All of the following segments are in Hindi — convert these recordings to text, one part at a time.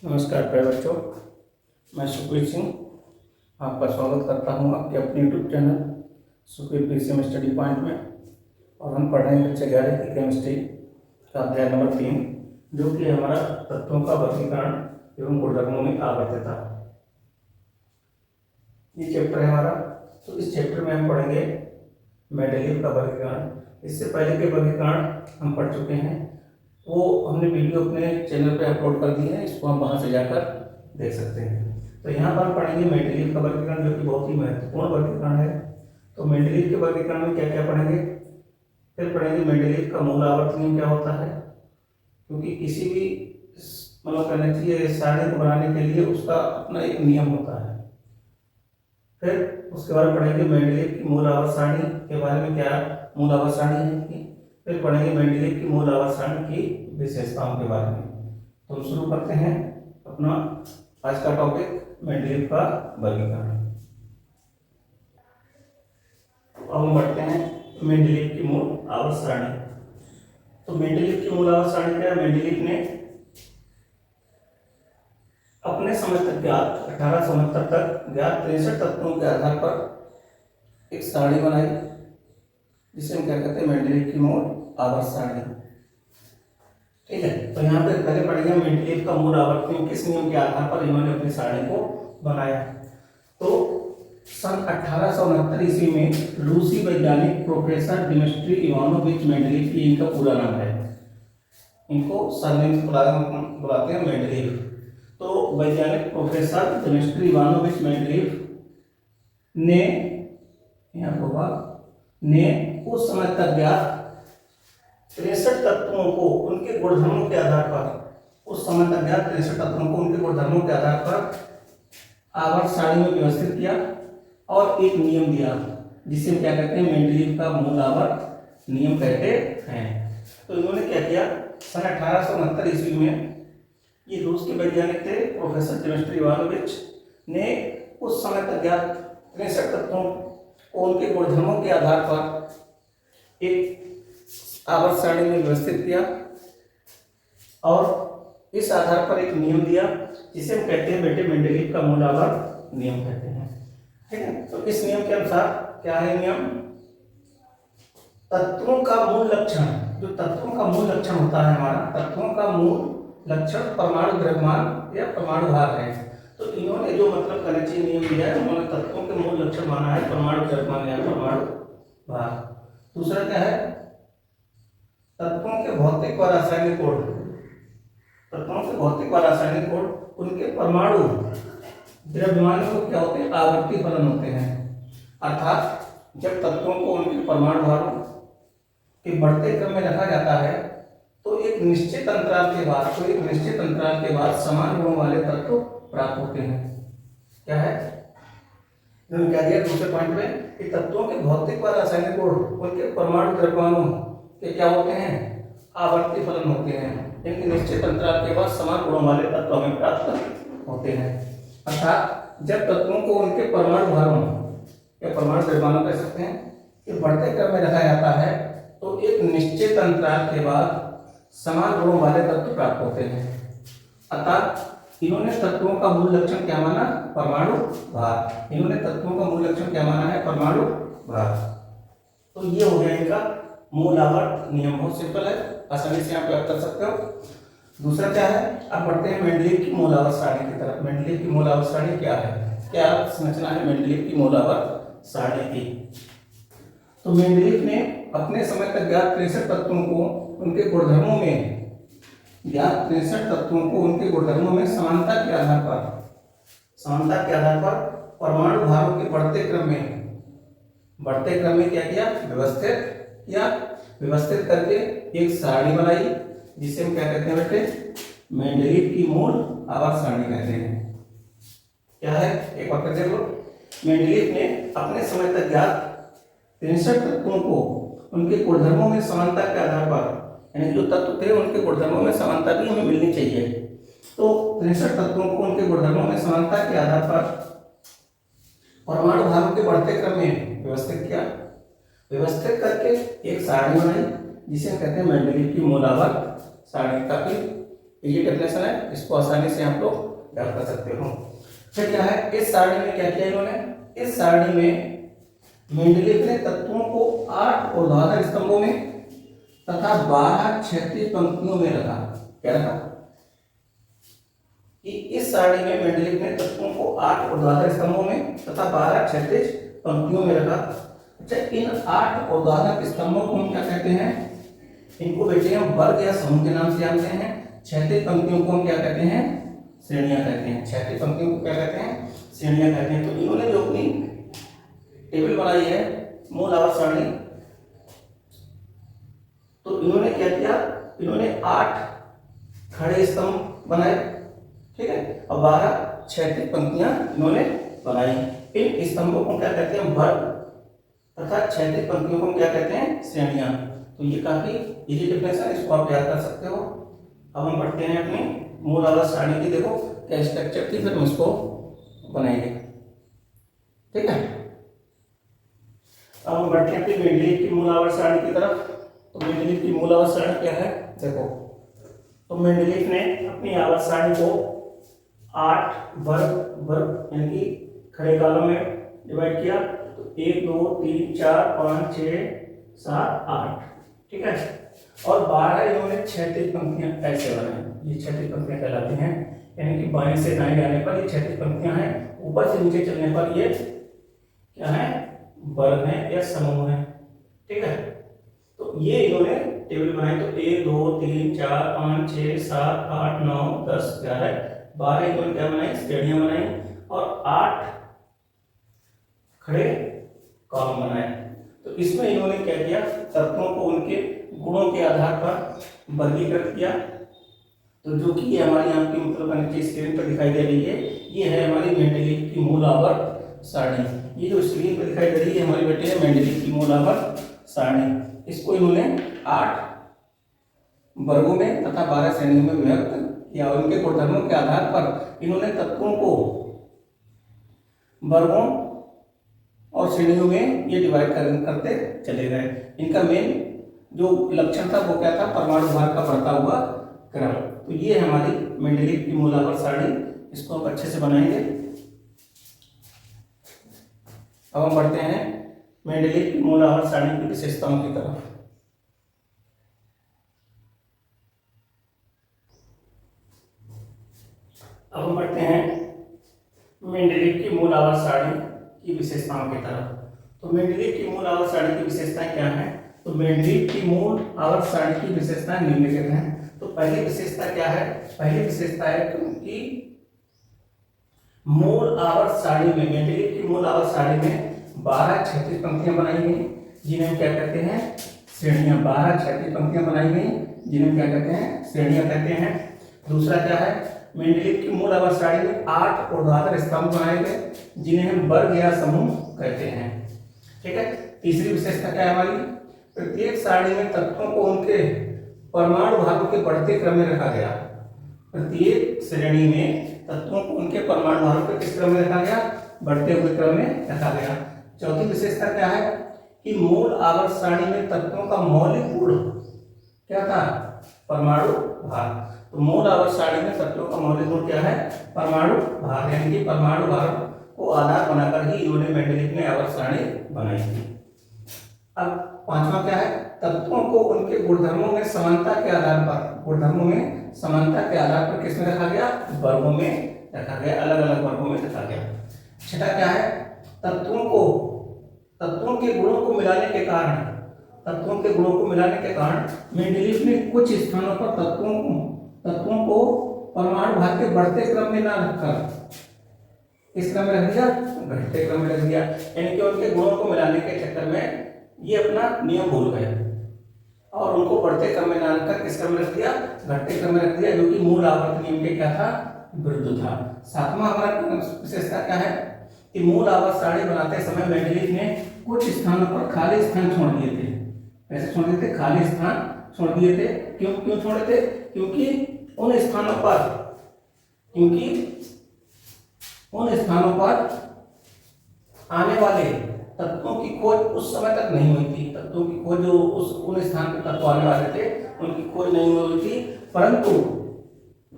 नमस्कार प्यारे बच्चों, मैं सुखवीर सिंह आपका स्वागत करता हूं आपके अपने YouTube channel Sukhveer PCM study point में। और हम पढ़ रहे हैं कक्षा 11 की केमिस्ट्री का अध्याय नंबर 3, जो कि हमारा तत्वों का वर्गीकरण एवं गुणधर्मों में आवर्तता। ये चैप्टर है हमारा। तो इस चैप्टर में हम पढ़ेंगे मेंडेलीव का वर्गीकरण। इससे पहले के वर्गीकरण हम पढ़ चुके हैं, वो हमने वीडियो अपने चैनल पे अपलोड कर दी है, इसको हम वहाँ से जाकर देख सकते हैं। तो यहाँ पर हम पढ़ेंगे मेंडेलीव का वर्गीकरण, जो कि बहुत ही महत्वपूर्ण वर्गीकरण है। तो मेंडेलीव के वर्गीकरण में क्या क्या पढ़ेंगे, फिर पढ़ेंगे मेंडेलीव का मूल आवर्त नियम क्या होता है, क्योंकि किसी भी मतलब कहना चाहिए सारणी को बनाने के लिए उसका अपना एक नियम होता है। फिर उसके बाद पढ़ेंगे मेंडेलीव की मूल आवर्त सारणी के बारे में, क्या मूल आवर्त सारणी है। फिर पढ़ेंगे मेंडेलीव की मूल आवर्त सारणी की विशेषताओं के बारे में। तो हम शुरू करते हैं अपना आज का टॉपिक, मेंडेलीव का वर्गीकरण। अब हम बढ़ते हैं मेंडेलीव की मूल आवर्त सारणी। तो मेंडेलीव की मूल आवर्त सारणी क्या है? मेंडेलीव ने अपने समय तक ज्ञात 1869 तक ज्ञात 63 तत्वों के आधार पर एक सारणी बनाई, जिसे हम क्या कहते हैं, मेंडेलीव की मूल आवर्त सारणी। ठीक है, तो यहाँ पे पहले पढ़ेंगे मेंडेलीव का मूल आवर्त नियम, किस नियम के आधार पर इन्होंने अपनी सारणी को बनाया। तो सन 1869 ईस्वी में रूसी वैज्ञानिक प्रोफेसर डिमित्री इवानोविच मेंडेलीव, की इनका पूरा नाम है, इनको सरनेम बुलाते हैं मेंडेलीव। तो वैज्ञानिक प्रोफेसर डिमित्री इवानोविच मेंडेलीव ने उस समय तक ज्ञात 63 तत्वों को उनके गुणधर्मों के आधार पर, उस समय तक ज्ञात 63 तत्वों को उनके गुणधर्मों के आधार पर आवर्त सारणी में व्यवस्थित किया और एक नियम दिया, जिसे हम क्या कहते हैं, मेंडेलीव का मूल आवर्त नियम कहते हैं। तो इन्होंने क्या किया, सन 1869 ईस्वी में ये रूस के वैज्ञानिक थे प्रोफेसर डिमित्री इवानोविच ने उस समय तक ज्ञात 63 तत्वों को उनके गुणधर्मों के आधार पर एक आवर्त सारणी में व्यवस्थित किया और इस आधार पर एक नियम दिया, जिसे हम कहते हैं बेटे मेंडेलीव का मूल आवर्त नियम कहते हैं। ठीक है, तो इस नियम के अनुसार क्या है नियम, तत्वों का मूल लक्षण, जो तत्वों का मूल लक्षण होता है हमारा, तत्वों का मूल लक्षण परमाणु द्रव्यमान या परमाणु भार है। तो इन्होंने जो मतलब करना चाहिए नियम दिया है, उन्होंने तत्वों के मूल लक्षण माना है परमाणु द्रव्यमान या परमाणु भार। दूसरा क्या है, तत्वों के भौतिक व रासायनिक गुण, तत्वों के भौतिक व रासायनिक गुण उनके परमाणु द्रव्यमान को क्या होते हैं, आवर्ती फलन होते हैं। अर्थात जब तत्वों को उनके परमाणु भारों के बढ़ते क्रम में रखा जाता है, तो एक निश्चित अंतराल के बाद समान गुणों वाले तत्व प्राप्त होते हैं। क्या है, इन्होंने क्या दिया दूसरे पॉइंट में कि तत्वों के भौतिक व रासायनिक गुण उनके परमाणु द्रव्यमानों के क्या होते हैं, आवर्ती फलन होते हैं, यानी निश्चित अंतराल के बाद समान गुणों वाले तत्व हमें प्राप्त होते हैं। अर्थात जब तत्वों को उनके परमाणु भारों या परमाणु द्रव्यमानों कह सकते हैं कि बढ़ते क्रम में रखा जाता है, तो एक निश्चित अंतराल के बाद समान गुणों वाले तत्व प्राप्त होते हैं। अतः इन्होंने तत्वों का मूल लक्षण क्या माना, परमाणु भार। इन्होंने तत्वों का मूल लक्षण क्या माना है, परमाणु भार। तो ये हो गया इनका मूल आवर्त नियम, बहुत सिंपल है, आसानी से आप याद कर सकते हो। दूसरा क्या है, अब बढ़ते हैं मेंडेलीव की मूल आवर्त सारणी की तरफ। मेंडेलीव की मूल आवर्त सारणी क्या है, क्या संरचना है मेंडेलीव की मूल आवर्त सारणी की। तो मेंडेलीव ने अपने समय तक ज्ञात 63 तत्वों को उनके गुणधर्मों में समानता के आधार पर परमाणु भारों के बढ़ते क्रम में क्या किया, व्यवस्थित करके एक सारणी बनाई, जिसे हम क्या कहते हैं बेटे, मेंडेलीव की मूल आवर्त सारणी कहते हैं। क्या है, एक बार देख लो, मेंडेलीव ने अपने समय तक ज्ञात 63 तत्वों को उनके गुणधर्मों में समानता के आधार पर, यानी जो तत्व थे उनके गुणधर्मों में समानता भी हमें मिलनी चाहिए, तो 63 तत्वों को उनके गुणधर्मों में समानता के आधार पर परमाणु भारों के बढ़ते क्रम में व्यवस्थित करके एक सारणी बनाई, जिसे कहते हैं मेंडेलीव की मूल आवर्त सारणी। काफी ये डेफिनेशन है, इसको आसानी से आप लोग याद कर सकते हो। फिर क्या है, इस सारणी में क्या किया इन्होंने, इस सारणी में मेंडलीव ने तत्वों को 8 ऊर्ध्वाधर स्तंभों में तथा 12 क्षैतिज पंक्तियों में रखा। क्या रखा कि इस सारणी में मेंडलीव ने तत्वों को 8 ऊर्ध्वाधर स्तंभों में तथा 12 क्षैतिज पंक्तियों में रखा। अच्छा, इन 8 ऊर्ध्वाधर स्तंभों को हम क्या कहते हैं, इनको बेटे हम वर्ग या समूह के नाम से जानते हैं। क्षैतिज पंक्तियों को हम क्या कहते हैं, श्रेणियां कहते हैं। क्षैतिज पंक्तियों को क्या कहते हैं, श्रेणियां कहते हैं। तो इन्होंने जो अपनी टेबल बनाई है मूल आवर्त सारणी, तो इन्होंने क्या किया, इन्होंने 8 खड़े स्तंभ बनाए, ठीक है, और 12 क्षैतिज पंक्तियां इन्होंने बनाई। इन स्तंभों को क्या कहते हैं, वर्ग, तथा क्षैतिज पंक्तियों को क्या कहते हैं, श्रेणियां। तो ये काफी इजी डिफरेंस है, इसको आप याद कर सकते हो। अब हम बढ़ते हैं अपनी मूल आवर्त सारणी की। देखो क्या स्ट्रक्चर थी, फिर हम इसको बनाएंगे, ठीक है। अब हम बढ़ते हैं अपनी मेंडलीव की मूल आवर्त सारणी की तरफ। तो मेंडलीव की मूल आवर्त सारणी क्या है, देखो, तो मेंडलीव ने अपनी आवर्त सारणी को 8 वर्ग यानी कि खड़े कॉलम में डिवाइड किया। तो 1 2 3 4 5 6 7 8, ठीक है, और 12 इन्होंने क्षैतिज पंक्तियां ऐसे बनाई। ये क्षैतिज पंक्तियां कहलाती हैं, यानी कि बाएं से दाएं जाने पर ये क्षैतिज पंक्तियां हैं, ऊपर से नीचे चलने पर ये क्या है, वर्ग है या समूह है, ठीक है। तो ये इन्होंने टेबल बनाई। तो 1 2 3 4 5 6 7 8 9 10 11 12 इन्होंने क्या बनाई, श्रेणियां बनाई, और 8 खड़े कॉलम बनाए। तो इसमें इन्होंने क्या किया, तत्वों को उनके गुणों के आधार पर वर्गीकृत किया। तो जो कि ये हमारी यहाँ की मतलब नीचे स्क्रीन पर दिखाई दे रही है, ये है हमारी मेंडलीव की मूल आवर्त सारणी। ये जो स्क्रीन पर दिखाई दे रही है हमारी बेटे है मेंडलीव की मूल आवर्त सारणी। इसको इन्होंने 8 वर्गों में तथा 12 श्रेणियों में विभक्त किया। उनके गुणधर्मों के आधार पर इन्होंने तत्वों को वर्गों और श्रेणियों में ये डिवाइड करते चले गए। इनका मेन जो लक्षण था वो क्या था, परमाणु भार का बढ़ता हुआ क्रम। तो ये हमारी मेंडलीव की मूल आवर्त सारणी, इसको हम अच्छे से बनाएंगे। अब हम बढ़ते हैं मेंडलीव की मूल आवर्त सारणी की विशेषताओं की तरफ। अब हम बढ़ते हैं मेंडलीव की मूल आवर्त सारणी की विशेषताओं की तरफ। तो मेंडलीव की मूल आवर्त सारणी की विशेषताएं क्या हैं, तो मेंडलीव की मूल आवर्त सारणी की विशेषताएं निम्नलिखित हैं। तो पहली विशेषता क्या है, पहली विशेषता है कि मूल आवर्त सारणी में, मेंडलीव की मूल आवर्त सारणी में 12 क्षैतिज पंक्तियां बनाई गई, जिन्हें हम क्या कहते हैं, श्रेणियां। 12 क्षैतिज पंक्तियां बनाई गई, जिन्हें क्या कहते हैं, श्रेणियां कहते हैं। दूसरा क्या है, मेंडलीव की मूल आवर्त सारणी में 8 ऊर्ध्वाधर स्तंभ बनाए गए, जिन्हें हम वर्ग या समूह कहते हैं, ठीक है। तीसरी विशेषता क्या है हमारी, प्रत्येक सारणी में तत्वों को उनके परमाणु भारों के बढ़ते क्रम में रखा गया। प्रत्येक श्रेणी में तत्वों को उनके परमाणु भारों के किस क्रम में रखा गया, बढ़ते हुए क्रम में रखा गया। चौथी विशेषता क्या है कि मूल आवर्त सारणी में तत्वों का मौलिक गुण क्या था, परमाणु भार। तो मूल आवर्त सारणी में तत्वों का मौलिक गुण क्या है, परमाणु भार, यानी कि परमाणु भार को आधार बनाकर ही इन्होंने मेंडलीव ने आवर्त सारणी बनाई थी। अब पांचवा क्या है, तत्वों को उनके गुणधर्मों में समानता के आधार पर, गुणधर्मों में समानता के आधार पर किसमें रखा गया, वर्गों में रखा गया, अलग अलग वर्गों में रखा गया। छठा क्या है, तत्वों के गुणों को मिलाने के कारण, तत्वों के गुणों को मिलाने के कारण मेंडलीव ने कुछ स्थानों पर तत्वों को परमाणु भार के बढ़ते क्रम में ना रखकर इस क्रम में रख दिया, घटते क्रम में रख दिया। यानी कि उनके गुणों को मिलाने के चक्कर में ये अपना नियम भूल गए और उनको बढ़ते क्रम में ना रखकर किस क्रम में रख दिया, घटते क्रम में रख दिया, जो कि मूल आवर्त नियम के क्या था, विरुद्ध था। सातवां हमारा विशेषता क्या है कि मूल आवर्त सारणी बनाते समय मेंडलीव ने कुछ स्थानों पर खाली स्थान छोड़ दिए थे। ऐसे छोड़ दिए थे, खाली स्थान छोड़ दिए थे। क्यों छोड़े थे, क्योंकि उन स्थानों पर आने वाले तत्वों की खोज उस समय तक नहीं हुई थी। तत्वों की खोज जो उन स्थान पर तत्व आने वाले थे उनकी खोज नहीं हुई थी, परंतु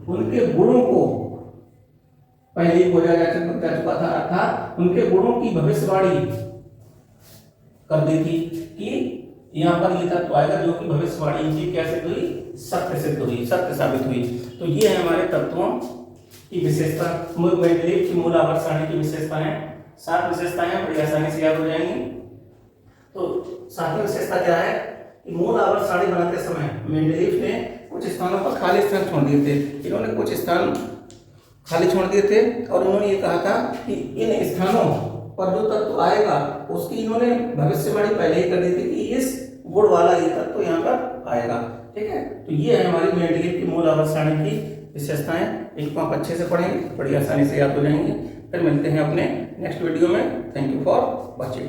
उनके गुणों को पहले ही बोला जा चुका था, अर्थात उनके गुणों की भविष्यवाणी कर दी थी कि यहाँ पर ये तत्व आएगा जो कि भविष्यवाणी की क्या सिद्ध हुई, सत्य सिद्ध हुई, सत्य साबित हुई। तो ये है हमारे तत्वों की विशेषता, मेंडलीव की मूल आवर्त सारणी की विशेषताएं। 7 विशेषताएं बड़ी आसानी से याद हो जाएंगी। तो 7वीं विशेषता क्या है कि मूल आवर्त सारणी बनाते समय मेंडलीव ने कुछ स्थानों पर खाली स्थान छोड़ दिए थे। इन्होंने कुछ स्थान खाली छोड़ दिए थे और इन्होंने ये कहा था कि इन स्थानों पर जो तत्व आएगा उसकी इन्होंने भविष्यवाणी पहले ही कर दी थी कि इस गुण वाला ये तत्व यहाँ पर आएगा। ठीक है, तो ये है हमारी मेंडलीव की मूल आवर्त सारणी की विशेषताएं। इनको आप अच्छे से पढ़ेंगे, बड़ी आसानी से याद हो जाएंगे। फिर मिलते हैं अपने नेक्स्ट वीडियो में। Thank you for watching.